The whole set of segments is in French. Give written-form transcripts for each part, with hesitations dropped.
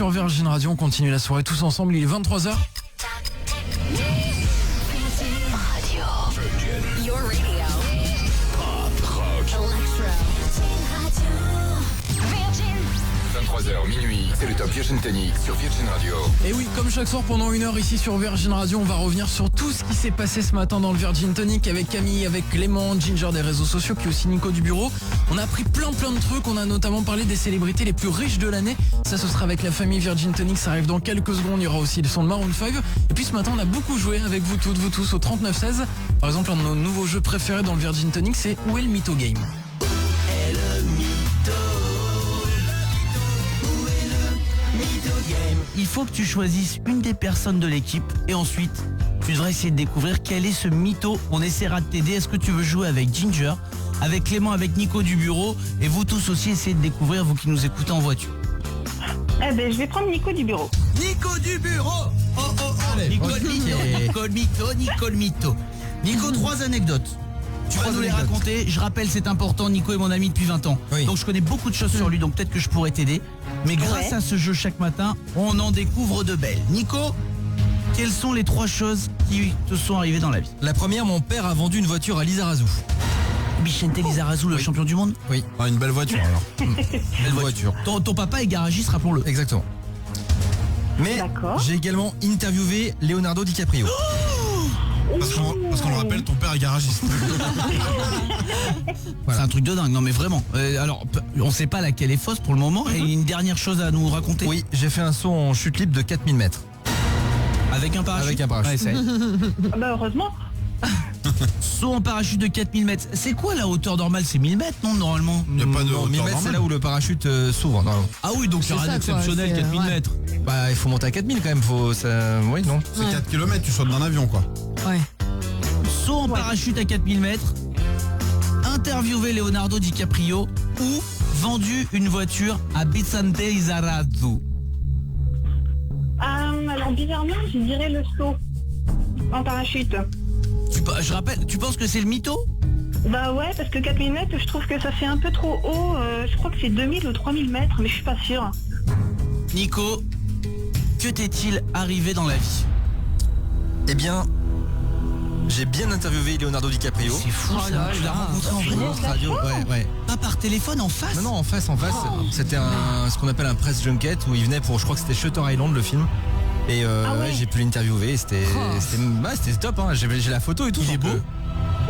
sur Virgin Radio. On continue la soirée tous ensemble, il est 23h. Your radio. Pop, rock, electro. Virgin. 23h minuit, c'est le Top Virgin Tonic sur Virgin Radio. Et oui, comme chaque soir pendant 1 heure ici sur Virgin Radio, on va revenir sur tout ce qui s'est passé ce matin dans le Virgin Tonic avec Camille, avec Clément, Ginger des réseaux sociaux, puis aussi Nico du bureau. On a appris plein de trucs, on a notamment parlé des célébrités les plus riches de l'année. Ça, ce sera avec la famille Virgin Tonic, ça arrive dans quelques secondes. Il y aura aussi le son de Maroon 5. Et puis ce matin, on a beaucoup joué avec vous toutes, vous tous au 3916. Par exemple, un de nos nouveaux jeux préférés dans le Virgin Tonic, c'est Où est le Mytho Game? Il faut que tu choisisses une des personnes de l'équipe et ensuite tu devras essayer de découvrir quel est ce mytho. On essaiera de t'aider. Est-ce que tu veux jouer avec Ginger, avec Clément, avec Nico du bureau, et vous tous aussi essayez de découvrir, vous qui nous écoutez en voiture? Eh ben, je vais prendre Nico du bureau. Nico du bureau. Oh oh oh. Allez, Nico ok. le mytho, Nico le mytho, Nico le mytho. Nico, 3 anecdotes. Tu vas nous les anecdotes. raconter. Je rappelle, c'est important, Nico est mon ami depuis 20 ans. Oui. Donc je connais beaucoup de choses sur lui, donc peut-être que je pourrais t'aider. Mais grâce à ce jeu chaque matin, on en découvre de belles. Nico, quelles sont les 3 choses qui te sont arrivées dans la vie? La première, mon père a vendu une voiture à Lizarazu. Vicente Lizarazu, le champion du monde. Oui, Une belle voiture alors. belle voiture. Ton papa est garagiste, rappelons-le. Exactement. Mais D'accord. j'ai également interviewé Leonardo DiCaprio. Parce qu'on le rappelle, ton père est garagiste. C'est un truc de dingue, non mais vraiment. Alors, on sait pas laquelle est fausse pour le moment. Et une dernière chose à nous raconter. Oui, j'ai fait un saut en chute libre de 4000 mètres. Avec un parachute. Avec un parachute. Ouais, ça aide. Ah bah, heureusement. Saut en parachute de 4000 mètres. C'est quoi la hauteur normale? C'est 1000 mètres, non, normalement? Il n'y a pas de Non, 1000 hauteur mètres, c'est normale. là où le parachute s'ouvre. Non. Ah oui, donc c'est C'est rien ça, d'exceptionnel, quoi, c'est, 4000 ouais. mètres. Bah, il faut monter à 4000 quand même. Faut, ça... Oui, non. C'est Ouais. 4 km, tu sautes d'un avion quoi. Ouais. Saut en parachute à 4000 mètres. Interviewé Leonardo DiCaprio. Ou vendu une voiture à Vicente Lizarazu. Alors, bizarrement, je dirais le saut en parachute. Je rappelle, tu penses que c'est le mytho? Bah ouais, parce que 4000 mètres, je trouve que ça fait un peu trop haut. Je crois que c'est 2000 ou 3000 mètres, mais je suis pas sûre. Nico, que t'est-il arrivé dans la vie? Eh bien, j'ai bien interviewé Leonardo DiCaprio. C'est fou Oh ça, là tu l'as là. rencontré en vrai? Autre radio, ouais. Pas par téléphone, en face? Non, en face. C'était ce qu'on appelle un press junket où il venait pour, je crois que c'était Shutter Island le film. Et ouais, j'ai pu l'interviewer. C'était top. Hein. J'ai la photo et tout. Il est donc, beau.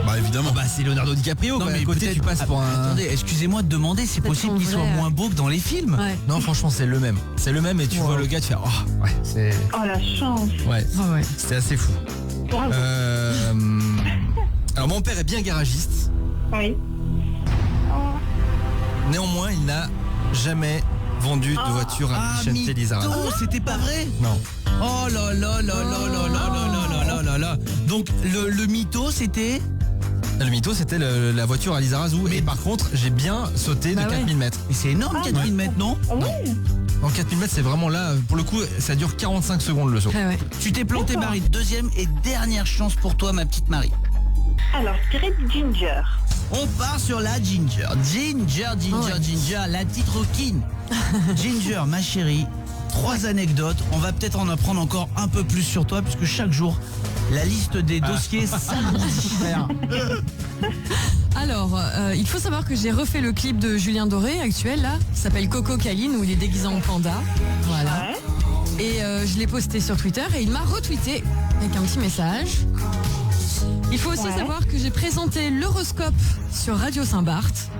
Bah évidemment. Bah c'est Leonardo DiCaprio. Non, quoi. mais à côté peut-être- tu passes pour un. Attendez, excusez-moi de demander, c'est Peut-être possible en qu'il soit vrai, moins beau que dans les films? Ouais. Non, franchement c'est le même. C'est le même et tu vois le gars, tu fais oh ouais, c'est Oh la chance. ouais, Ah ouais. c'était assez fou. Bravo. Alors mon père est bien garagiste. Oui. Néanmoins, il n'a jamais vendu de voiture à Vicente mytho, Lizarazu. c'était pas vrai? Non. Oh là là là là là là là là là là là. Donc le mytho c'était? Le mytho c'était la voiture à Lizarazu. Et par contre, j'ai bien sauté Bah de ouais. 4000 mètres. Mais c'est énorme 4000 mètres, non? Oui. En 4000 mètres, c'est vraiment là, pour le coup, ça dure 45 secondes le saut. Ah ouais. Tu t'es planté, D'accord. Marie. Deuxième et dernière chance pour toi, ma petite Marie. Alors, je dirais Ginger. On part sur la Ginger. Ginger, Ouais. Ginger, la petite rouquine. Ginger, ma chérie, 3 anecdotes. On va peut-être en apprendre encore un peu plus sur toi, puisque chaque jour, la liste des dossiers s'agrandit. Alors, il faut savoir que j'ai refait le clip de Julien Doré actuel là, qui s'appelle Coco Caline, où il est déguisé en panda. Voilà. Ouais. Et je l'ai posté sur Twitter et il m'a retweeté avec un petit message. Il faut aussi Ouais. savoir que j'ai présenté l'horoscope sur Radio Saint-Barth.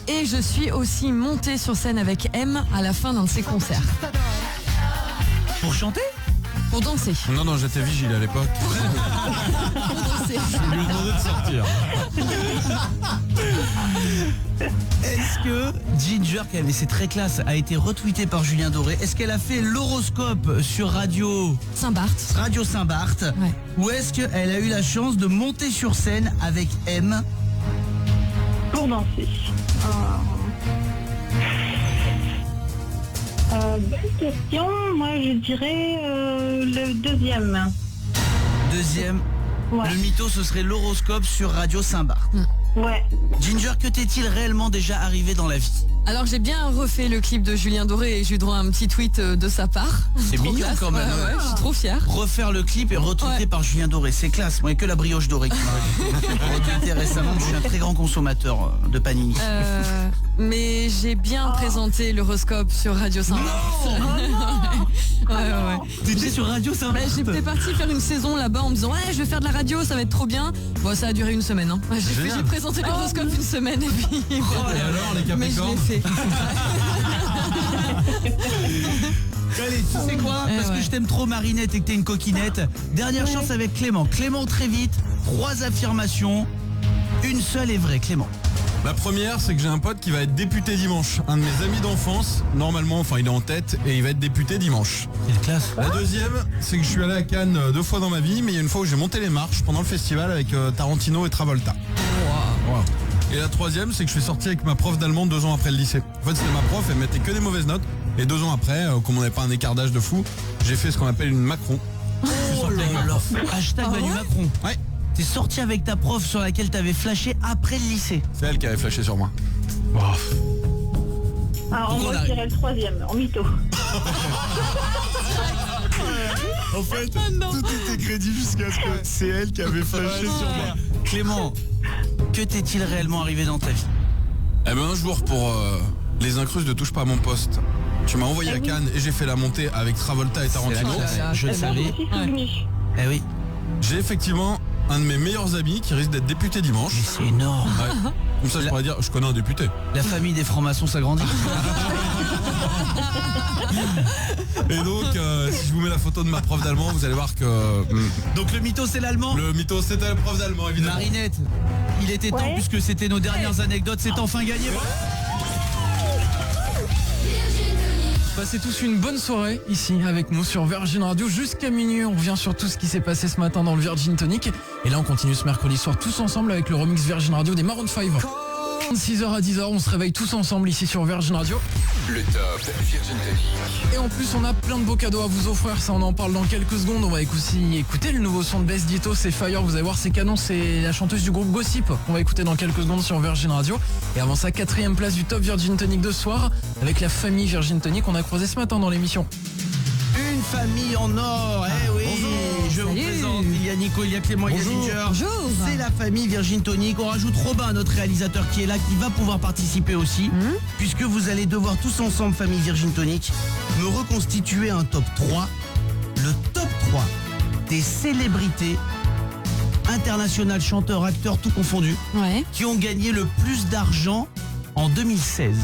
Et je suis aussi montée sur scène avec M à la fin d'un de ses concerts. Pour chanter? Pour danser. Non, j'étais vigile à l'époque. Pour danser. Je lui ai demandé de sortir. Est-ce que Ginger, qui avait c'est très classe, a été retweetée par Julien Doré? Est-ce qu'elle a fait l'horoscope sur Radio Saint-Barth. Saint-Barth? Ouais. Ou est-ce qu'elle a eu la chance de monter sur scène avec M? Pour danser. Bonne question. Moi, je dirais le deuxième. Deuxième, Ouais. le mytho, ce serait l'horoscope sur Radio Saint-Barth. Ouais. Ginger, que t'est-il réellement déjà arrivé dans la vie? Alors j'ai bien refait le clip de Julien Doré et j'ai eu droit à un petit tweet de sa part. C'est Trop mignon classe. quand même. Ouais, je suis trop fière. Refaire le clip et retweeté Ouais. par Julien Doré, c'est classe. Moi, il n'y a que la brioche dorée qui m'a retweeté récemment. Je suis un très grand consommateur de panini. Mais j'ai bien présenté l'horoscope sur Radio Saint-Martin. Ouais. T'étais sur Radio Saint-Martin. J'étais partie faire une saison là-bas en me disant ouais je vais faire de la radio, ça va être trop bien. Bon ça a duré une semaine. Hein. J'ai présenté l'horoscope une semaine et puis Et alors, les mais je Capricornes l'ai fait. Allez, tu sais quoi? Parce que ouais. je t'aime trop, Marinette, et que t'es une coquinette. Dernière chance avec Clément. Clément, très vite. 3 affirmations. Une seule est vraie, Clément. La première, c'est que j'ai un pote qui va être député dimanche. Un de mes amis d'enfance, normalement, enfin il est en tête et il va être député dimanche. Quelle classe. La deuxième, c'est que je suis allé à Cannes 2 fois dans ma vie, mais il y a une fois où j'ai monté les marches pendant le festival avec Tarantino et Travolta. Wow. Et la troisième, c'est que je suis sorti avec ma prof d'allemand 2 ans après le lycée. En fait, c'était ma prof, elle mettait que des mauvaises notes. Et 2 ans après, comme on n'avait pas un écart d'âge de fou, j'ai fait ce qu'on appelle une Macron. Oh là là. Hashtag Manu Macron. Ouais, T'es sorti avec ta prof sur laquelle t'avais flashé après le lycée. c'est elle qui avait flashé sur moi. Alors, Donc, moi, on je arrive. dirais le troisième, en mytho. En fait, tout était crédit jusqu'à ce que c'est elle qui avait flashé sur moi. Clément, que t'est-il réellement arrivé dans ta vie? Eh ben un jour pour les incrustes de Touche pas à mon poste, tu m'as envoyé à Cannes et j'ai fait la montée avec Travolta et Tarantino. Je le savais. Je suis souvenu. Eh oui. J'ai effectivement un de mes meilleurs amis qui risque d'être député dimanche. Mais c'est énorme. Ouais. Comme ça je pourrais dire, je connais un député. La famille des francs-maçons s'agrandit. Et donc, si je vous mets la photo de ma prof d'allemand, vous allez voir que Donc le mytho, c'est l'allemand. le mytho c'était la prof d'allemand évidemment. Marinette, il était temps, Ouais. puisque c'était nos dernières anecdotes, c'est enfin gagné. Passez tous une bonne soirée ici avec nous sur Virgin Radio jusqu'à minuit. On revient sur tout ce qui s'est passé ce matin dans le Virgin Tonic. Et là on continue ce mercredi soir tous ensemble avec le remix Virgin Radio des Maroon 5. 6h à 10h, on se réveille tous ensemble ici sur Virgin Radio. Le top Virgin Tonic. Et en plus on a plein de beaux cadeaux à vous offrir, ça on en parle dans quelques secondes. On va aussi écouter le nouveau son de Best Ditto, c'est Fire, vous allez voir c'est canon, c'est la chanteuse du groupe Gossip. On va écouter dans quelques secondes sur Virgin Radio. Et avant ça, 4e place du top Virgin Tonic de ce soir avec la famille Virgin Tonic qu'on a croisé ce matin dans l'émission. Une famille en or, eh oui. Je vous Salut. présente, il y a Nico, il y a Clément, il y a Ginger. Bonjour. C'est la famille Virgin Tonic. On rajoute Robin, notre réalisateur qui est là, qui va pouvoir participer aussi. Puisque vous allez devoir tous ensemble, famille Virgin Tonic, me reconstituer un top 3. Le top 3 des célébrités internationales, chanteurs, acteurs, tout confondu, Ouais, qui ont gagné le plus d'argent en 2016.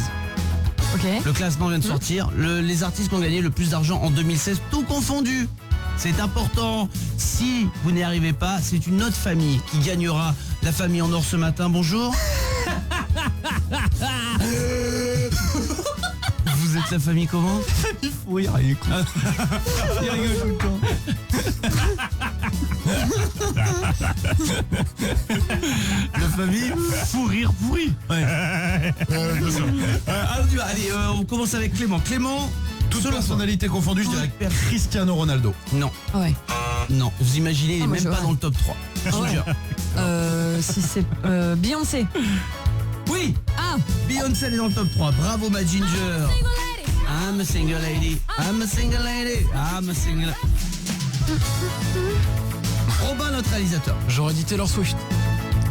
ok. Le classement vient de sortir. Les artistes qui ont gagné le plus d'argent en 2016, tout confondu. C'est important. Si vous n'y arrivez pas, c'est une autre famille qui gagnera. La famille en or ce matin, bonjour. Vous êtes la famille comment? Oui, rien. Il rigole tout le temps. La famille fou rire pourri. Ouais. Allez, on commence avec Clément. Clément, Toute selon personnalité confondue, je dirais Cristiano Ronaldo. non, Ouais. non. Vous imaginez, il est moi, même je pas vois. dans le top 3. Ginger. Si c'est Beyoncé. Oui, Ah, Beyoncé elle est dans le top 3. Bravo ma Ginger. I'm a single lady. I'm a single lady. I'm a single. Robin, notre réalisateur. J'aurais dit Taylor Swift,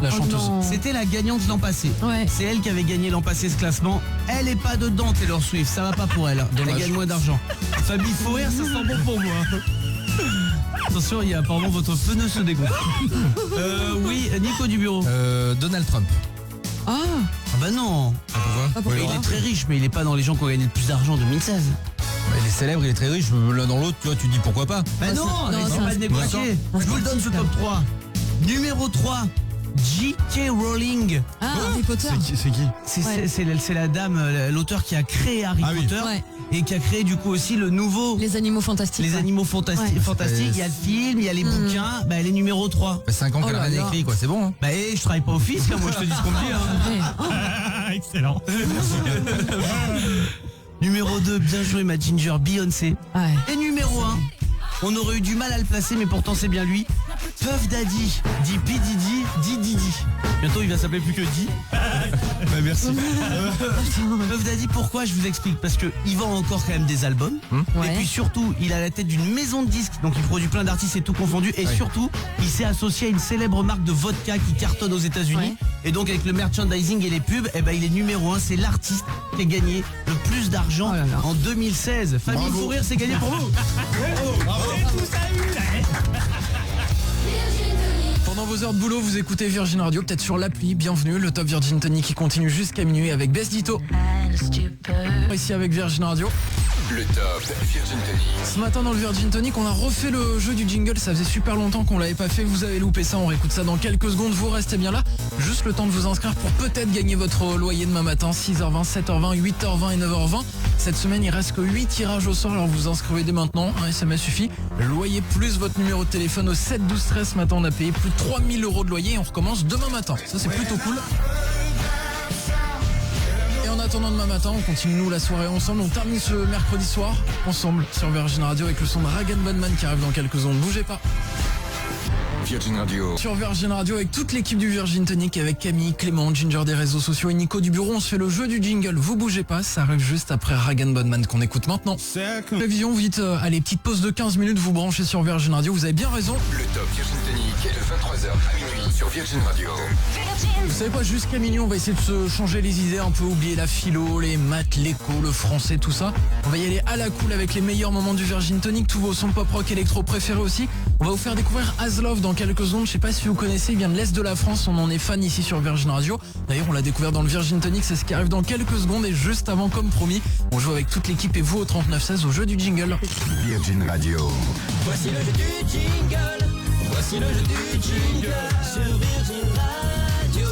la oh chanteuse. non. C'était la gagnante l'an passé. Ouais. C'est elle qui avait gagné l'an passé ce classement. Elle est pas dedans, Taylor Swift. Ça va pas pour elle. Elle Dommage. gagne moins d'argent. Famille Fourir, ça sent bon pour moi. Attention, il y a apparemment votre pneu se dégonfle. Oui, Nico du bureau. Donald Trump. Ah, Ah bah non. pas pour Il est très riche, mais il est pas dans les gens qui ont gagné le plus d'argent en 2016. Il est célèbre, il est très riche, l'un dans l'autre, tu vois, tu dis pourquoi pas. Bah Ah, non, c'est- non, c'est c'est pas un- de négocier. un Je vous le donne ce top 3. Numéro 3, J.K. Rowling. Ah, Harry Potter. C'est qui? C'est la dame, l'auteur qui a créé Harry Ah oui. Potter Ouais. et qui a créé du coup aussi le nouveau Les animaux fantastiques. Les ouais. animaux fantastiques. Ouais. Fantastiques. Il y a le film, il y a les bouquins. Bah elle est numéro 3. 5 ans Oh qu'elle a là rien là. écrit, quoi, c'est bon. Hein. Bah je travaille pas au fisc, hein, moi je te dis ce qu'on me dit. Hein. Ouais. Oh, Excellent. Numéro 2, bien joué ma Ginger, Beyoncé. ouais. Et numéro 1, on aurait eu du mal à le placer, mais pourtant c'est bien lui. Puff Daddy, dit P. Diddy, dit Didi. Bientôt il va s'appeler plus que Di. Bah, merci. Puff Daddy, pourquoi? Je vous explique. Parce que il vend encore quand même des albums. Ouais. Et puis surtout, il a la tête d'une maison de disques. Donc il produit plein d'artistes et tout confondu. Et surtout, il s'est associé à une célèbre marque de vodka qui cartonne aux États-Unis. Ouais. Et donc avec le merchandising et les pubs, eh ben, il est numéro 1. C'est l'artiste qui a gagné le plus d'argent Oh là là. en 2016. Famille Bravo. Fou Rire, c'est gagné pour vous. Pendant vos heures de boulot, vous écoutez Virgin Radio, peut-être sur l'appli. Bienvenue, le Top Virgin Tonic qui continue jusqu'à minuit avec Best Ditto. Ici avec Virgin Radio. Le Top Virgin Tonic. Ce matin dans le Virgin Tonic, on a refait le jeu du jingle. Ça faisait super longtemps qu'on l'avait pas fait. Vous avez loupé ça, on réécoute ça dans quelques secondes. Vous restez bien là. Juste le temps de vous inscrire pour peut-être gagner votre loyer demain matin. 6h20, 7h20, 8h20 et 9h20. Cette semaine, il reste que 8 tirages au sort. Alors vous inscrivez dès maintenant. Un SMS suffit. Le loyer plus votre numéro de téléphone au 7 12 13. Ce matin, on a payé plus de 3000 € de loyer et on recommence demain matin. Ça, c'est plutôt cool. Et en attendant demain matin, on continue nous la soirée ensemble. On termine ce mercredi soir ensemble sur Virgin Radio avec le son de Rag & Bone Man qui arrive dans quelques secondes. Bougez pas. Virgin Radio. Sur Virgin Radio avec toute l'équipe du Virgin Tonic avec Camille, Clément, Ginger des réseaux sociaux et Nico du bureau. On se fait le jeu du jingle. Vous bougez pas, ça arrive juste après Rag & Bone Man qu'on écoute maintenant. Prévision vite, allez, petite pause de 15 minutes, vous branchez sur Virgin Radio. Vous avez bien raison. Le Top Virgin Tonic est de 23h à minuit sur Virgin Radio. Vous savez quoi, jusqu'à minuit, on va essayer de se changer les idées, un peu oublier la philo, les maths, l'éco, le français, tout ça. On va y aller à la cool avec les meilleurs moments du Virgin Tonic, tous vos sons pop rock électro préférés aussi. On va vous faire découvrir Aslov dans quelques secondes. Je sais pas si vous connaissez, il vient de l'Est de la France, on en est fan ici sur Virgin Radio. D'ailleurs, on l'a découvert dans le Virgin Tonic, c'est ce qui arrive dans quelques secondes. Et juste avant, comme promis, on joue avec toute l'équipe et vous au 3916 au jeu du jingle. Virgin Radio. Voici le jeu du jingle. Voici le jeu du jingle. Sur Virgin Radio.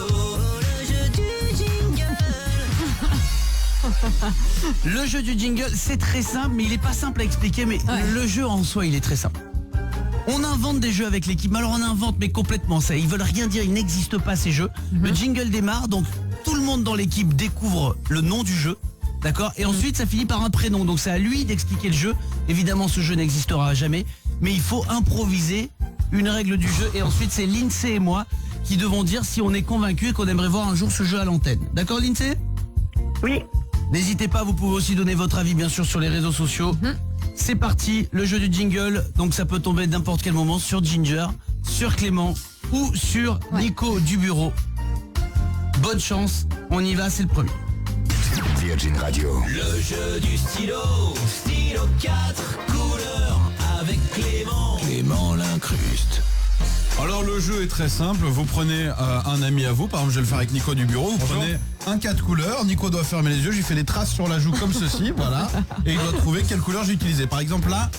Le jeu du jingle. Le jeu du jingle, c'est très simple, mais il est pas simple à expliquer. Mais le jeu en soi, il est très simple. On invente des jeux avec l'équipe. Alors on invente, mais complètement ça. Ils veulent rien dire, ils n'existent pas ces jeux. Le jingle démarre, donc tout le monde dans l'équipe découvre le nom du jeu. D'accord. Et ensuite ça finit par un prénom. Donc c'est à lui d'expliquer le jeu. Évidemment ce jeu n'existera jamais. Mais il faut improviser une règle du jeu. Et ensuite c'est Lindsay et moi qui devons dire si on est convaincu et qu'on aimerait voir un jour ce jeu à l'antenne. D'accord Lindsay? Oui. N'hésitez pas, vous pouvez aussi donner votre avis bien sûr sur les réseaux sociaux. C'est parti, le jeu du jingle. Donc ça peut tomber n'importe quel moment sur Ginger, sur Clément ou sur Nico du bureau. Bonne chance, on y va, c'est le premier. Virgin Radio. Le jeu du stylo. Stylo 4 couleurs avec Clément. Clément l'incruste. Alors le jeu est très simple, vous prenez un ami à vous, par exemple je vais le faire avec Nico du bureau, vous prenez un 4 couleurs, Nico doit fermer les yeux, j'ai fait des traces sur la joue comme ceci, voilà, et il doit trouver quelle couleur j'ai utilisé. Par exemple là,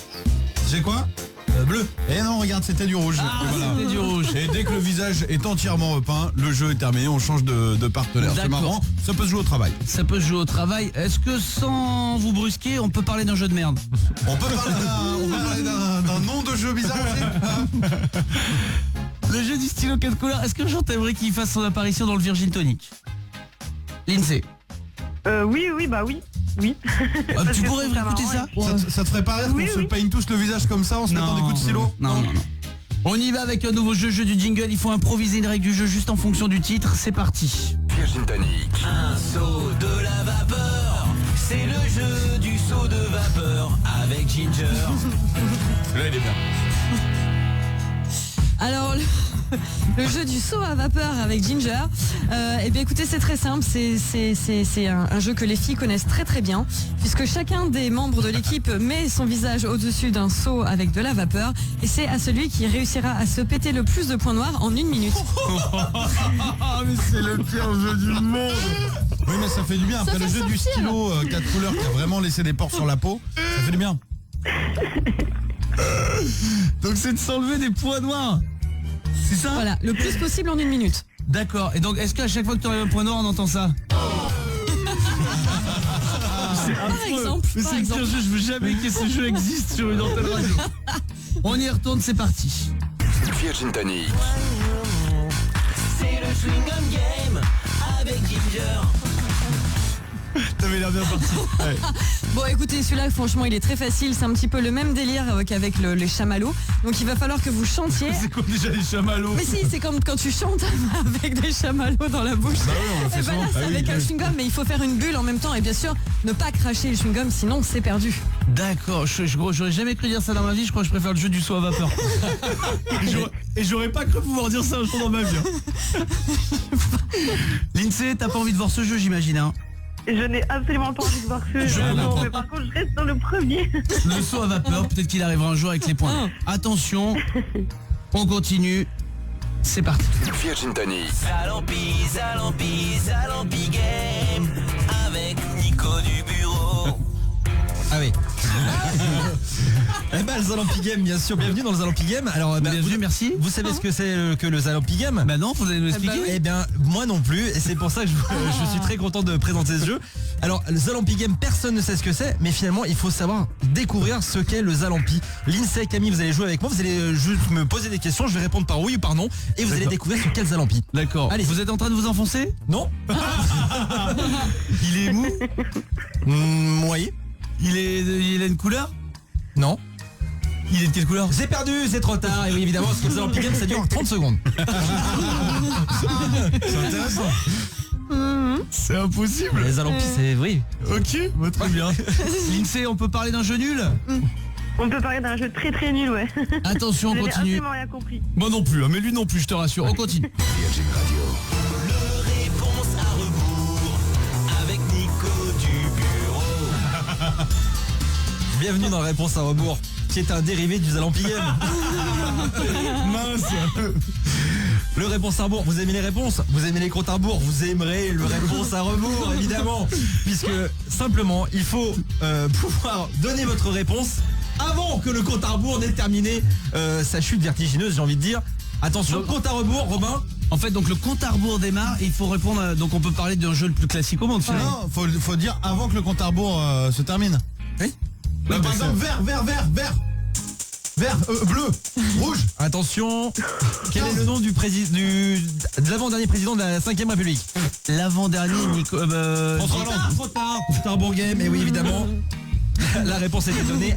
j'ai quoi? Bleu. Et non, regarde, c'était du rouge. Et voilà. C'était du rouge. Et dès que le visage est entièrement repeint, le jeu est terminé, on change de partenaire. C'est D'accord. marrant, ça peut se jouer au travail. Ça peut se jouer au travail. Est-ce que sans vous brusquer, on peut parler d'un jeu de merde? On peut parler d'un nom de jeu bizarre aussi. Le jeu du stylo 4 couleurs, est-ce que Jean t'aimerais qu'il fasse son apparition dans le Virgin Tonic? Lindsay. Oui, bah oui. Oui. Parce Tu que pourrais je trouve écouter ça? Ça te ferait pas rire Oui, qu'on se oui. peigne tous le visage comme ça en se mettant des coups de stylo? Non. On y va avec un nouveau jeu du jingle. Il faut improviser une règle du jeu juste en fonction du titre. C'est parti. Virgin Tonic. Un saut de la vapeur. C'est le jeu du saut de vapeur avec Ginger. Là il est bien. Alors, le jeu du saut à vapeur avec Ginger, eh bien écoutez, c'est très simple, c'est un jeu que les filles connaissent très très bien, puisque chacun des membres de l'équipe met son visage au-dessus d'un seau avec de la vapeur, et c'est à celui qui réussira à se péter le plus de points noirs en 1 minute. Mais c'est le pire jeu du monde. Oui mais ça fait du bien, après le fait jeu du sortir. stylo 4 couleurs qui a vraiment laissé des pores sur la peau, ça fait du bien. Donc c'est de s'enlever des points noirs. C'est ça? Voilà, le plus possible en 1 minute. D'accord. Et donc est-ce qu'à chaque fois que tu enlèves un point noir, on entend ça? Par exemple, Mais c'est le pire jeu, je veux jamais que ce jeu existe sur une antenne radio. On y retourne, c'est parti. Virgin Tonic. C'est le chewing-gum game avec Ginger. T'avais l'air bien parti. Ouais. Bon, écoutez, celui-là, franchement, il est très facile. C'est un petit peu le même délire qu'avec les chamallows. Donc, il va falloir que vous chantiez. C'est comme déjà les chamallows. Mais si, c'est comme quand tu chantes avec des chamallows dans la bouche. Bah oui, on le fait Et ben là, souvent. c'est Ah oui, avec un oui. chewing-gum, mais il faut faire une bulle en même temps. Et bien sûr, ne pas cracher le chewing-gum, sinon c'est perdu. D'accord, j'aurais jamais cru dire ça dans ma vie, je crois que je préfère le jeu du saut à vapeur. Et j'aurais pas cru pouvoir dire ça un jour dans ma vie. Lindsay, t'as pas envie de voir ce jeu, j'imagine, hein? Je n'ai absolument pas envie de voir ce jeu. Non, comprends. mais par contre, je reste dans le premier. Le saut à vapeur, peut-être qu'il arrivera un jour avec les points. Attention, on continue. C'est parti. Virgin Tonic. Zalampi Game avec Nico du bureau. Ah oui. Eh ben, le Zalampi Game, bien sûr. Bienvenue dans le Zalampi Game. Alors, Bienvenue, merci. Vous savez ce que c'est que le Zalampi Game? Bah non, vous allez nous expliquer. Eh bien, moi non plus, et c'est pour ça que je suis très content de présenter ce jeu. Alors, le Zalampi Game, personne ne sait ce que c'est, mais finalement, il faut savoir découvrir ce qu'est le Zalampi. Lindsay, Camille, vous allez jouer avec moi, vous allez juste me poser des questions, je vais répondre par oui ou par non, et vous allez découvrir ce qu'est le Zalampi. D'accord. Allez. Vous êtes en train de vous enfoncer? Non? Il est mou? Oui. Il a une couleur? Non. Il est de quelle couleur? C'est perdu, c'est trop tard, et oui, évidemment, parce que le Zalampi Game, ça dure 30 secondes. C'est intéressant. C'est impossible. Les Zalampi, c'est... Oui. Ok, bah, très bien. Lindsay, on peut parler d'un jeu nul? On peut parler d'un jeu très très nul, ouais. Attention, on Je n'ai continue. absolument rien compris. Moi non plus, hein, mais lui non plus, je te rassure. On continue. Virgin Radio. Le réponse à rebours avec Nico du bureau. Bienvenue dans la réponse à rebours, qui est un dérivé du Zalampi Game. Mince. Le réponse à rebours, vous aimez les réponses? Vous aimez les comptes à rebours? Vous aimerez le réponse à rebours, évidemment. Puisque, simplement, il faut pouvoir donner votre réponse avant que le compte à rebours n'ait terminé sa chute vertigineuse, j'ai envie de dire. Attention, compte à rebours, Robin. En fait, donc le compte à rebours démarre et il faut répondre donc on peut parler d'un jeu le plus classique au monde, finalement. Non, faut dire avant que le compte à rebours se termine. Oui. Là, par exemple, vert, bleu, rouge. Attention, quel est le nom de l'avant-dernier président de la 5ème République? L'avant-dernier, Nico. Trop tard. Compte à rebours game, et oui, évidemment. La réponse a été donnée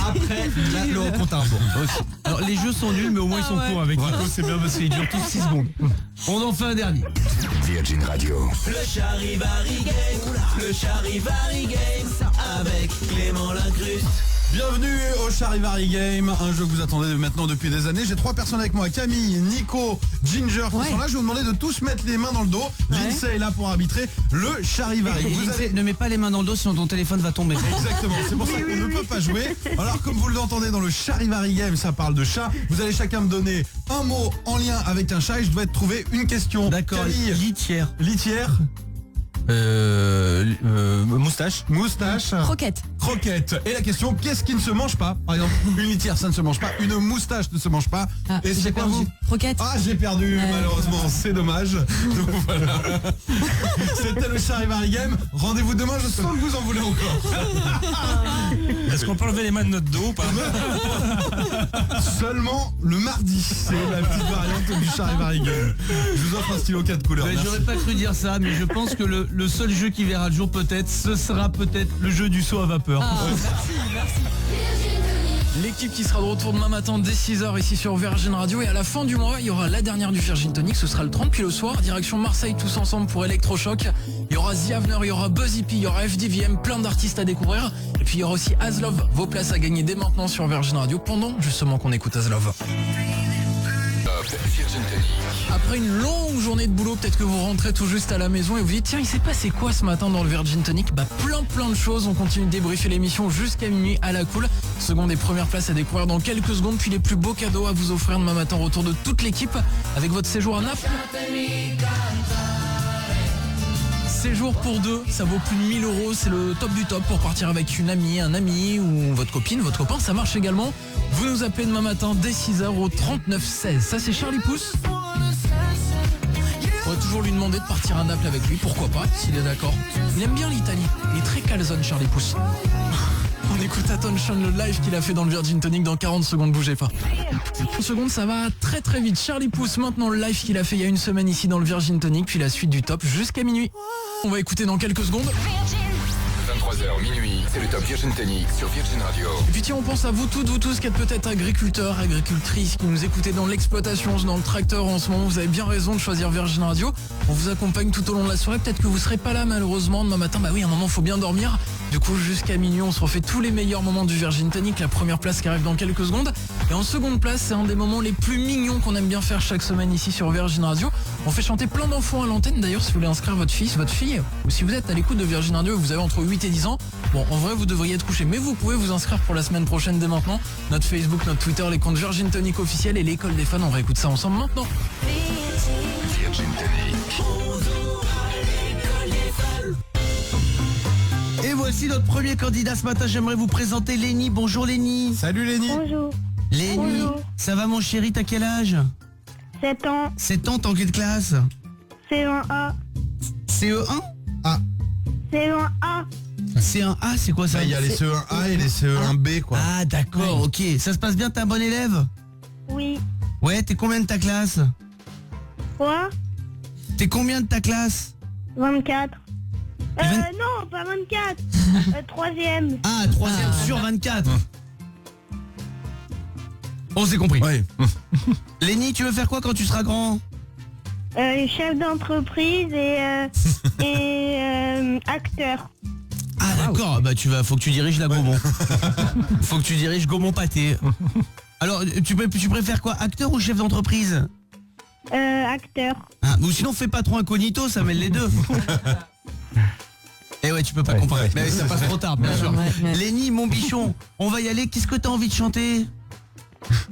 après le compte à rebours. Alors les jeux sont nuls, mais au moins ils sont courts avec Nico, c'est bien parce qu'ils durent tous 6 secondes. On en fait un dernier. Virgin Radio. Le Charivari Game, le Charivari Game avec Clément Lincruste. Bienvenue au Charivari Game, un jeu que vous attendez maintenant depuis des années. J'ai 3 personnes avec moi, Camille, Nico, Ginger qui sont là. Je vais vous demander de tous mettre les mains dans le dos. Lindsay est là pour arbitrer le Charivari. Vous Lindsay, allez... ne mets pas les mains dans le dos sinon ton téléphone va tomber. Exactement, c'est pour ça qu'on ne peut pas jouer. Alors comme vous l'entendez dans le Charivari Game, ça parle de chat. Vous allez chacun me donner un mot en lien avec un chat et je dois trouver une question. D'accord, Camille, litière. litière, Moustache. moustache, Croquette. croquette. Et la question, qu'est-ce qui ne se mange pas? Par exemple, une litière, ça ne se mange pas. Une moustache ne se mange pas. Ah, Et j'ai c'est quoi perdu. vous? Croquette. Ah, j'ai perdu, malheureusement, c'est dommage. Donc voilà. C'était le Charivari Game. Rendez-vous demain, je sens que vous en voulez encore. Est-ce qu'on peut enlever les mains de notre dos ou pas? Seulement le mardi. C'est la petite variante du Charivari Game. Je vous offre un stylo 4 couleurs. Ouais, Merci. J'aurais pas cru dire ça, mais je pense que le seul jeu qui verra le jour peut-être, ce sera peut-être le jeu du saut à vapeur. L'équipe qui sera de retour demain matin dès 6h ici sur Virgin Radio. Et à la fin du mois, il y aura la dernière du Virgin Tonic. Ce sera le 30, puis le soir, direction Marseille tous ensemble pour Electrochoc. Il y aura The Avener, il y aura Buzz Hippie, il y aura FDVM, plein d'artistes à découvrir. Et puis il y aura aussi Aslov. Vos places à gagner dès maintenant sur Virgin Radio pendant justement qu'on écoute Aslov. Top Virgin Tonic. Après une longue journée de boulot, peut-être que vous rentrez tout juste à la maison et vous dites tiens, il s'est passé quoi ce matin dans le Virgin Tonic? Bah plein de choses. On continue de débriefer l'émission jusqu'à minuit à la cool. Seconde et première place à découvrir dans quelques secondes, puis les plus beaux cadeaux à vous offrir demain matin au retour de toute l'équipe avec votre séjour à Naples. Séjour pour deux, ça vaut plus de 1000 €, c'est le top du top pour partir avec une amie, un ami ou votre copine, votre copain, ça marche également. Vous nous appelez demain matin dès 6h au 3916. Ça c'est Charlie Pouce. On va toujours lui demander de partir à Naples avec lui, pourquoi pas, s'il est d'accord. Il aime bien l'Italie, il est très calzone Charlie Pouce. On écoute Attention, le live qu'il a fait dans le Virgin Tonic dans 40 secondes, bougez pas. 30 secondes, ça va très vite. Charlie Pouce, maintenant le live qu'il a fait il y a une semaine ici dans le Virgin Tonic, puis la suite du top jusqu'à minuit. On va écouter dans quelques secondes. 23h minuit, c'est le Top Virgin Tonic sur Virgin Radio. Et puis tiens, on pense à vous toutes, vous tous qui êtes peut-être agriculteurs, agricultrices, qui nous écoutez dans l'exploitation, dans le tracteur en ce moment. Vous avez bien raison de choisir Virgin Radio. On vous accompagne tout au long de la soirée. Peut-être que vous serez pas là malheureusement demain matin. Bah oui, à un moment, faut bien dormir. Du coup, jusqu'à minuit, on se refait tous les meilleurs moments du Virgin Tonic. La première place qui arrive dans quelques secondes. Et en seconde place, c'est un des moments les plus mignons qu'on aime bien faire chaque semaine ici sur Virgin Radio. On fait chanter plein d'enfants à l'antenne. D'ailleurs, si vous voulez inscrire votre fils, votre fille, ou si vous êtes à l'écoute de Virgin Radio et vous avez entre 8 et 10 ans, bon, en vrai, vous devriez être couché. Mais vous pouvez vous inscrire pour la semaine prochaine dès maintenant. Notre Facebook, notre Twitter, les comptes Virgin Tonic officiels et l'école des fans. On réécoute ça ensemble maintenant. Virgin Tonic. Et voici notre premier candidat ce matin. J'aimerais vous présenter Lenny. Bonjour Lenny. Salut Lenny. Bonjour. Lenny, Bonjour. ça va mon chéri, t'as quel âge? 7 ans. 7 ans, t'es en quelle classe? C1A. CE1? C1A. C1A, c'est quoi ça? Il y a les CE1A et les CE1B quoi. Ah d'accord, ok. Ça se passe bien, t'es un bon élève? Oui. Ouais, t'es combien de ta classe? Quoi? T'es combien de ta classe? 24. Et Non, pas 24. Troisième. Ah, 3e sur 24. On s'est compris. Ouais. Lenny, tu veux faire quoi quand tu seras grand? Chef d'entreprise et acteur. Ah d'accord, bah faut que tu diriges la Gaumont. Faut que tu diriges Gaumont Pâté. Alors, tu préfères quoi, acteur ou chef d'entreprise? Acteur. Ah, ou sinon fais pas trop incognito, ça mêle les deux. Eh ouais, tu peux pas comprendre. Mais ça passe trop tard, bien sûr. Ouais. Lenny, mon bichon, on va y aller. Qu'est-ce que t'as envie de chanter?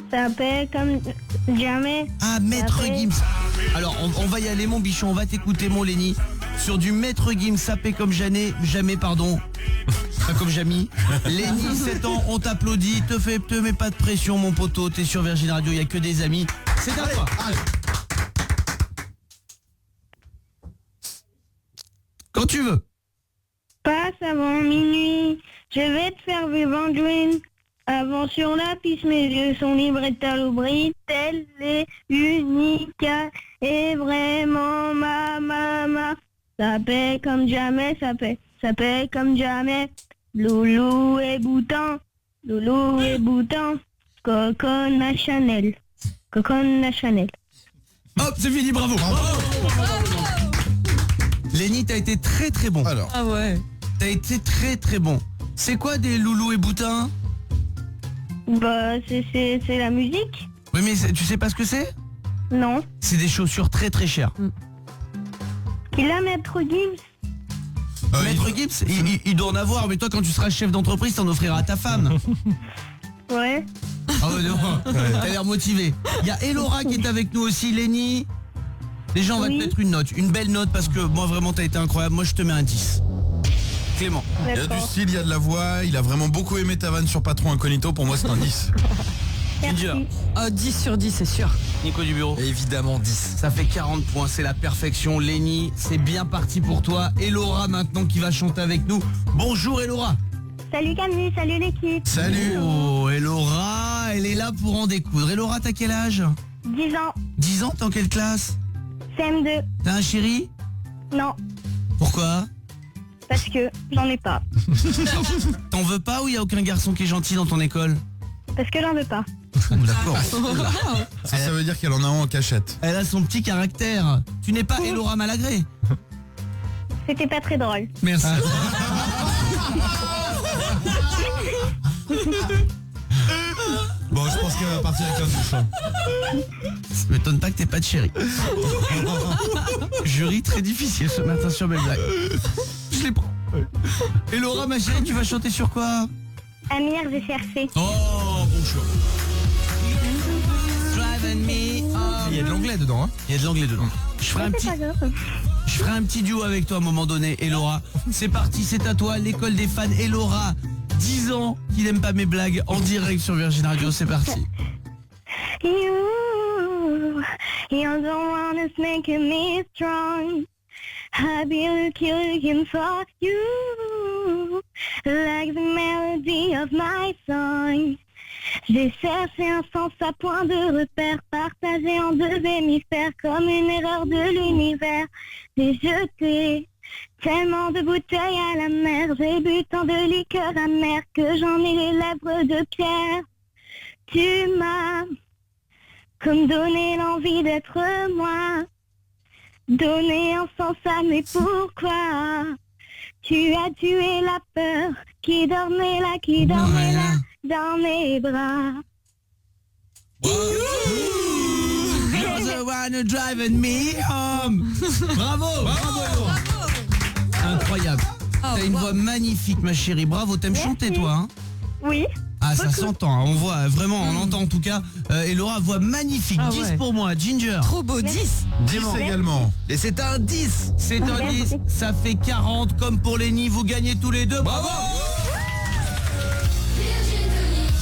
Ça paie comme jamais. Ah, Maître Après. Gims. Alors, on va y aller, mon bichon. On va t'écouter, mon Lenny. Sur du Maître Gims, sapé comme jamais, pardon. Pas comme Jamy. Lenny, 7 ans, on t'applaudit. Te mets pas de pression, mon poteau. T'es sur Virgin Radio, il y a que des amis. C'est à toi. Quand tu veux. Passe avant minuit, je vais te faire vivre en dream. Avant sur la piste, mes yeux sont libres et talobris. Elle est unique et vraiment ma. Ça paie comme jamais, ça paie comme jamais. Loulou et bouton, Cocon à Chanel. Hop, c'est fini, bravo. Lenny, t'as été très très bon. Alors, Ah ouais. T'as été très très bon. C'est quoi des loulous et boutins? Bah, c'est la musique? Oui, mais tu sais pas ce que c'est? Non. C'est des chaussures très très chères. Il a Maître Gims? Maître Gibbs, il doit en avoir, mais toi quand tu seras chef d'entreprise, t'en offriras à ta femme. Ouais. Ah ouais, non, t'as l'air motivé. Il y a Elora qui est avec nous aussi, Lenny. Déjà, on va te Oui. mettre une note, une belle note, parce que moi vraiment t'as été incroyable. Moi je te mets un 10. Clément. il y a du D'accord. style, il y a de la voix, il a vraiment beaucoup aimé ta vanne sur Patron Incognito, pour moi c'est un 10. Ginger. Oh, 10 sur 10, c'est sûr. Nico du bureau. Évidemment 10. Ça fait 40 points, c'est la perfection. Lenny, c'est bien parti pour toi. Elora maintenant qui va chanter avec nous. Bonjour Elora. Salut Camille, salut l'équipe. Salut. Oh, Elora, elle est là pour en découdre. Elora, t'as quel âge? 10 ans. 10 ans, t'es en quelle classe? CM2. T'as un chéri? Non, Pourquoi? parce que j'en ai pas. T'en veux pas ou y a aucun garçon qui est gentil dans ton école? Parce que j'en veux pas. D'accord. Ça veut dire qu'elle en a un en cachette. Elle a son petit caractère. Tu n'es pas Elora Malagré. C'était pas très drôle. Merci. Bon, je pense qu'elle va partir avec un douche. Ça m'étonne pas que t'aies pas de chéri. Jury très difficile ce matin sur mes blagues. Je les prends. Elora, ma chérie, tu vas chanter sur quoi? Amir, j'ai cherché. Oh, bon choix. Driving me home. Il y a de l'anglais dedans, hein. Il y a de l'anglais dedans. Je ferai C'est pas grave. un petit duo avec toi à un moment donné, Elora. C'est parti, c'est à toi, l'école des fans. Elora, 10 ans, qui n'aime pas mes blagues, en direct sur Virgin Radio, c'est parti. You're the one that's making me strong. I've been looking for you, like the melody of my song. J'ai cherché un sens à point de repère, partagé en deux hémisphères, comme une erreur de l'univers. J'ai jeté Tellement de bouteilles à la mer, j'ai bu tant de liqueurs amères que j'en ai les lèvres de pierre. Tu m'as comme donné l'envie d'être moi, donné un sens à mes pourquoi. Tu as tué la peur qui dormait là dans mes bras. You're the one driving me home. Bravo, bravo. Incroyable. T'as une voix magnifique, ma chérie. Bravo, t'aimes chanter, toi, hein? Oui. Ah, ça s'entend, hein. On voit vraiment, on entend en tout cas. Et Laura, voix magnifique. 10 pour moi, Ginger. Trop beau, 10. 10 également. Et c'est un 10. C'est un 10. Ça fait 40 comme pour Lenny. Vous gagnez tous les deux. Bravo.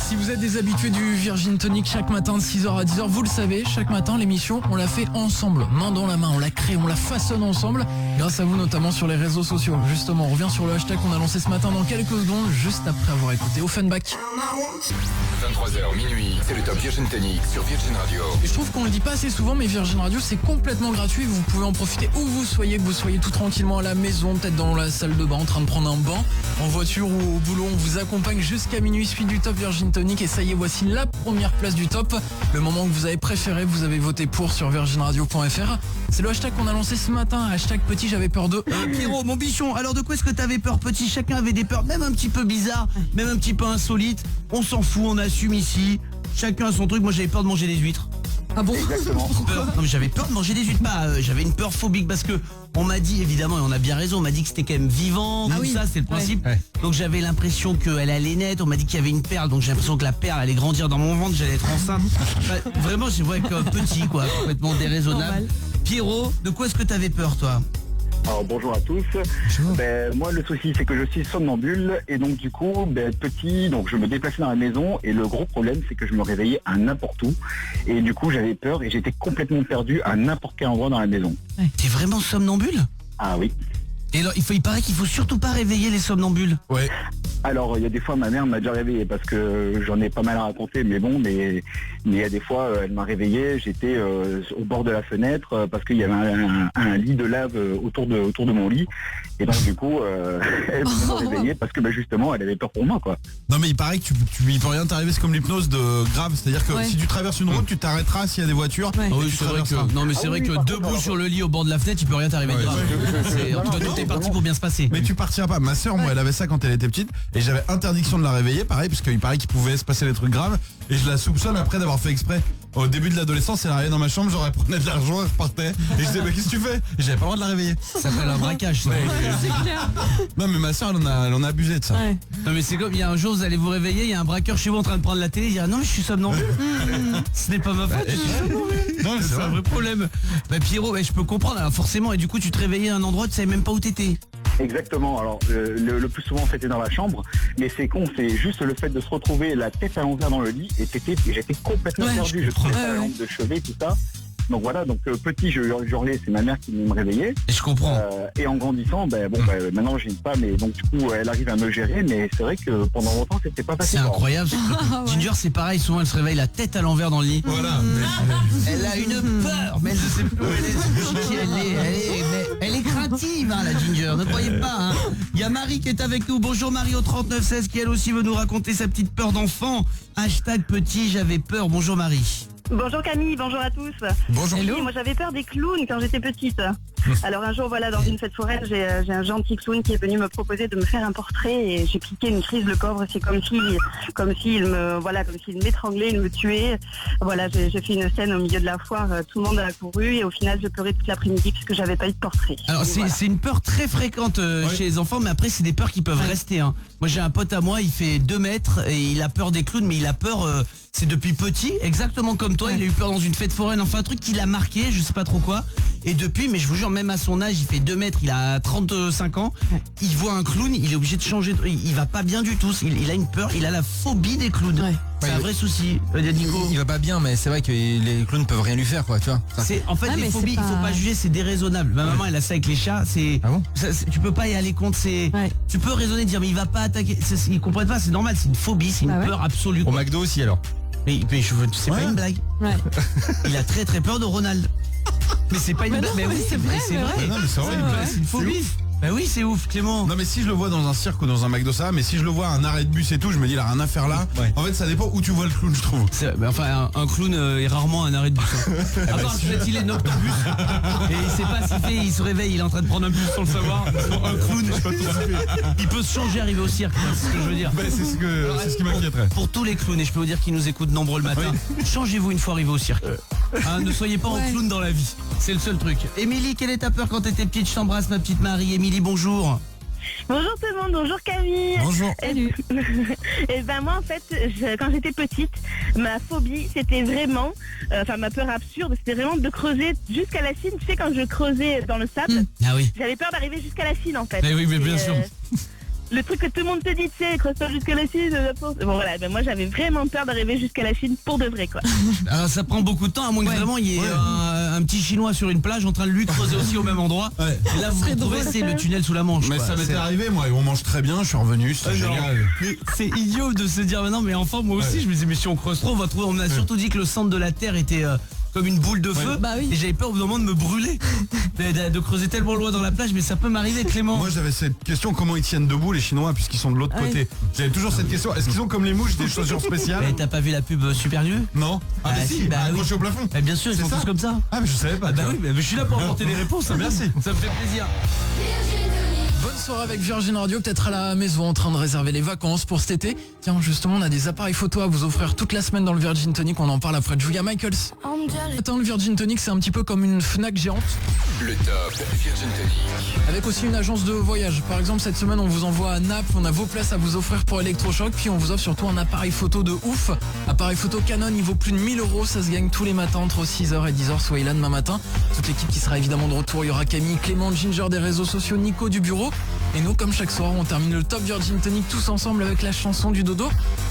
Si vous êtes des habitués du Virgin Tonic chaque matin de 6h à 10h, vous le savez, chaque matin l'émission, on la fait ensemble, main dans la main, on la crée, on la façonne ensemble, grâce à vous notamment sur les réseaux sociaux. Justement, on revient sur le hashtag qu'on a lancé ce matin dans quelques secondes, juste après avoir écouté Offenbach. 23h minuit, c'est le top Virgin Tonic sur Virgin Radio. Et je trouve qu'on le dit pas assez souvent, mais Virgin Radio c'est complètement gratuit, vous pouvez en profiter où vous soyez, que vous soyez tout tranquillement à la maison, peut-être dans la salle de bain en train de prendre un bain, en voiture ou au boulot, on vous accompagne jusqu'à minuit, suite du top Virgin Tonic. Et ça y est, voici la première place du top. Le moment que vous avez préféré, vous avez voté pour sur virginradio.fr. C'est le hashtag qu'on a lancé ce matin, hashtag petit j'avais peur de... Pierrot, mon bichon, alors de quoi est-ce que t'avais peur, petit? Chacun avait des peurs, même un petit peu bizarres, même un petit peu insolites. On s'en fout, on assume ici. Chacun a son truc. Moi j'avais peur de manger des huîtres. Ah bon? Exactement. Non mais j'avais peur de manger des huîtres, j'avais une peur phobique parce que on m'a dit, évidemment, et on a bien raison, on m'a dit que c'était quand même vivant, tout ça, c'est le principe. Ouais. Donc j'avais l'impression qu'elle allait naître, on m'a dit qu'il y avait une perle, donc j'ai l'impression que la perle allait grandir dans mon ventre, j'allais être enceinte. Vraiment, je vois comme petit, quoi, complètement déraisonnable. Normal. Pierrot, de quoi est-ce que t'avais peur, toi? Alors bonjour à tous. Moi le souci c'est que je suis somnambule et donc du coup petit, donc je me déplaçais dans la maison et le gros problème c'est que je me réveillais à n'importe où et du coup j'avais peur et j'étais complètement perdu à n'importe quel endroit dans la maison. T'es vraiment somnambule? Ah oui. Et alors, il paraît qu'il faut surtout pas réveiller les somnambules. Ouais. Alors il y a des fois ma mère m'a déjà réveillé parce que j'en ai pas mal à raconter mais il y a des fois elle m'a réveillé, j'étais au bord de la fenêtre parce qu'il y avait un lit de lave autour de mon lit et donc du coup elle m'a réveillé parce que justement elle avait peur pour moi quoi. Non mais il paraît que il peut rien t'arriver, c'est comme l'hypnose de grave, c'est-à-dire que si tu traverses une route tu t'arrêteras s'il y a des voitures. Ouais. et Oui, tu c'est vrai traverseras. que non mais c'est vrai que debout sur le lit au bord de la fenêtre, il peut rien t'arriver de grave. En tout cas, tout est parti pour bien se passer. Mais tu partiras pas. Ma soeur, moi, elle avait ça quand elle était petite et j'avais interdiction de la réveiller, pareil, parce qu'il paraît qu'il pouvait se passer des trucs graves et je la soupçonne après d'avoir fait exprès. Au début de l'adolescence, elle arrivait dans ma chambre, genre elle prenait de l'argent, elle repartait et je disais mais qu'est-ce que tu fais? Et j'avais pas le droit de la réveiller. Ça s'appelle un braquage. Ça. C'est clair. Non mais ma soeur, elle en a abusé de ça. Ouais. Non mais c'est comme il y a un jour vous allez vous réveiller, il y a un braqueur chez vous en train de prendre la télé, il dit ah non mais je suis somnambule. Ce n'est pas ma faute. Je suis somnambule. Non mais C'est un vrai problème. Bah Pierrot, je peux comprendre alors forcément et du coup tu te réveillais à un endroit tu savais même pas où t'étais. Exactement, alors le plus souvent c'était dans la chambre, mais c'est con, c'est juste le fait de se retrouver la tête à l'envers dans le lit et j'étais complètement perdu, je trouvais la lampe de chevet, tout ça. Donc voilà, donc petit je hurlais, c'est ma mère qui me réveillait. Et je comprends. Et en grandissant, maintenant j'ai une femme et donc du coup elle arrive à me gérer, mais c'est vrai que pendant longtemps c'était pas facile. C'est incroyable. Ginger c'est pareil, souvent elle se réveille la tête à l'envers dans le lit. Voilà. Elle a une peur, mais elle ne sait plus où elle est, qui elle est craintive hein, la Ginger, ne croyez pas hein. Il y a Marie qui est avec nous, bonjour Marie au 3916 qui elle aussi veut nous raconter sa petite peur d'enfant. Hashtag petit j'avais peur, bonjour Marie. Bonjour Camille, bonjour à tous. Bonjour. Oui, moi j'avais peur des clowns quand j'étais petite. Alors un jour dans une fête foraine, j'ai un gentil clown qui est venu me proposer de me faire un portrait et j'ai piqué une crise, le pauvre, c'est comme s'il m'étranglait, il me tuait. Voilà, j'ai fait une scène au milieu de la foire, tout le monde a accouru et au final j'ai pleuré toute l'après-midi parce que j'avais pas eu de portrait. Alors c'est une peur très fréquente chez les enfants, mais après c'est des peurs qui peuvent rester hein. Moi j'ai un pote à moi, il fait 2 mètres et il a peur des clowns, mais il a peur c'est depuis petit, exactement comme toi, il a eu peur dans une fête foraine, enfin un truc qui l'a marqué, je sais pas trop quoi. Et depuis, mais je vous jure, même à son âge, il fait 2 mètres, il a 35 ans, il voit un clown, il est obligé de changer, il va pas bien du tout, il a une peur, il a la phobie des clowns. C'est un vrai souci, Nico. Il va pas bien, mais c'est vrai que les clowns peuvent rien lui faire, quoi, tu vois. En fait, les phobies, il faut pas juger, c'est déraisonnable. Ma maman, elle a ça avec les chats, Ah bon tu peux pas y aller contre, tu peux raisonner, dire, mais il va pas attaquer, ils comprennent pas, c'est normal, c'est une phobie, c'est une peur absolue. Au McDo aussi, alors. Mais c'est pas une blague. Ouais. Il a très très peur de Ronald. Mais c'est pas une blague. Mais oui, c'est vrai. Non, mais c'est vrai, C'est une phobie. Bah oui, c'est ouf, Clément. Non mais si je le vois dans un cirque ou dans un McDo ça, mais si je le vois à un arrêt de bus et tout, je me dis il a rien à faire là. Ouais. En fait ça dépend où tu vois le clown je trouve. Enfin, un clown est rarement un arrêt de bus. À part peut-être il est noctambus et il sait pas si il se réveille, il est en train de prendre un bus sans le savoir. Un clown, il peut se changer arriver au cirque, c'est ce que je veux dire. Bah, c'est ce qui m'inquiéterait. Pour tous les clowns, et je peux vous dire qu'ils nous écoutent nombreux le matin, changez-vous une fois arrivé au cirque. Ne soyez pas en clown dans la vie, c'est le seul truc. Émilie, quelle est ta peur quand t'étais petite? Je t'embrasse ma petite Marie. Émilie, bonjour. Bonjour tout le monde, bonjour Camille. Bonjour. Salut. Et ben moi en fait, quand j'étais petite, ma phobie c'était vraiment, ma peur absurde, c'était vraiment de creuser jusqu'à la Chine. Tu sais quand je creusais dans le sable, Ah oui. j'avais peur d'arriver jusqu'à la Chine en fait. Eh oui, mais bien Et, sûr. Le truc que tout le monde te dit, tu sais, creuse pas jusqu'à la Chine. Bon voilà, ben moi j'avais vraiment peur d'arriver jusqu'à la Chine pour de vrai quoi. Alors, ça prend beaucoup de temps, à moins que vraiment il y ait un petit chinois sur une plage en train de lui creuser aussi au même endroit. Ouais. Et là vous retrouvez, c'est le tunnel sous la Manche. Mais quoi. ça m'était C'est- arrivé moi, et on mange très bien, je suis revenu, c'était génial. Mais c'est idiot de se dire, mais non, mais enfin, moi aussi, je me disais, mais si on creuse trop, on va trouver. On m'a surtout dit que le centre de la Terre était comme une boule de feu. Bah oui. Et j'avais peur au bout d'un moment de me brûler. de creuser tellement loin dans la plage, mais ça peut m'arriver, Clément. Moi j'avais cette question, comment ils tiennent debout les Chinois puisqu'ils sont de l'autre Ouais. côté. J'avais toujours cette question, est-ce qu'ils ont comme les mouches des chaussures spéciales? Mais t'as pas vu la pub Super Dieu? Non. Ah Ah, mais si, si, bah oui. accroché au plafond. Bah, bien sûr, ils C'est sont ça tous comme ça. Ah mais je savais pas. Ah bah tiens. oui, mais je suis là pour apporter des réponses. Merci. Ça me fait plaisir. Bonne soirée avec Virgin Radio, peut-être à la maison en train de réserver les vacances pour cet été. Tiens, justement, on a des appareils photo à vous offrir toute la semaine dans le Virgin Tonic, on en parle après de Julia Michaels. Attends, le Virgin Tonic, c'est un petit peu comme une Fnac géante, Le top Virgin Tonic. avec aussi une agence de voyage. Par exemple, cette semaine, on vous envoie à Naples, on a vos places à vous offrir pour Electrochoc, puis on vous offre surtout un appareil photo de ouf. Appareil photo Canon, il vaut plus de 1000 €, ça se gagne tous les matins entre 6h et 10h, soyez là demain matin. Toute l'équipe qui sera évidemment de retour, il y aura Camille, Clément, Ginger des réseaux sociaux, Nico du bureau. Et nous, comme chaque soir, on termine le top Virgin Tonic tous ensemble avec la chanson du dodo.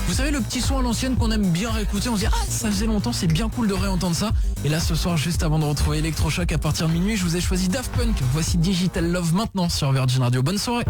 Vous savez, le petit son à l'ancienne qu'on aime bien réécouter, on se dit, ah, ça faisait longtemps, c'est bien cool de réentendre ça. Et là, ce soir, juste avant de retrouver Electrochoc à partir de minuit, je vous ai choisi Daft Punk. Voici Digital Love maintenant sur Virgin Radio. Bonne soirée.